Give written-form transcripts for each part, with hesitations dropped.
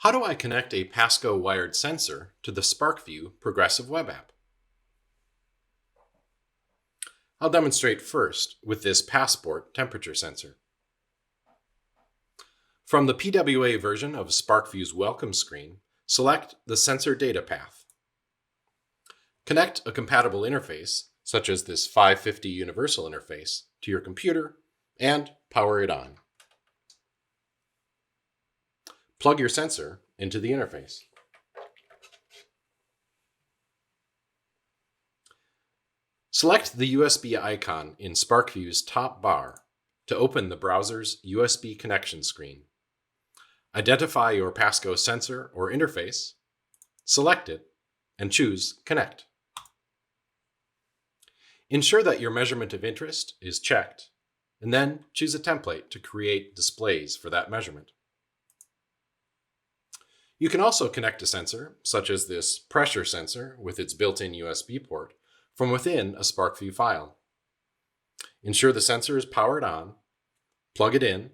How do I connect a PASCO wired sensor to the SPARKvue Progressive Web App? I'll demonstrate first with this PASPORT temperature sensor. From the PWA version of SPARKvue's welcome screen, select the sensor data path. Connect a compatible interface, such as this 550 universal interface, to your computer and power it on. Plug your sensor into the interface. Select the USB icon in SPARKvue's top bar to open the browser's USB connection screen. Identify your PASCO sensor or interface, select it, and choose Connect. Ensure that your measurement of interest is checked, and then choose a template to create displays for that measurement. You can also connect a sensor, such as this pressure sensor with its built-in USB port, from within a SPARKvue file. Ensure the sensor is powered on, plug it in,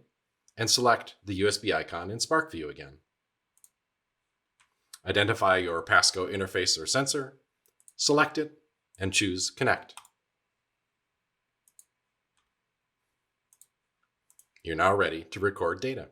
and select the USB icon in SPARKvue again. Identify your PASCO interface or sensor, select it, and choose Connect. You're now ready to record data.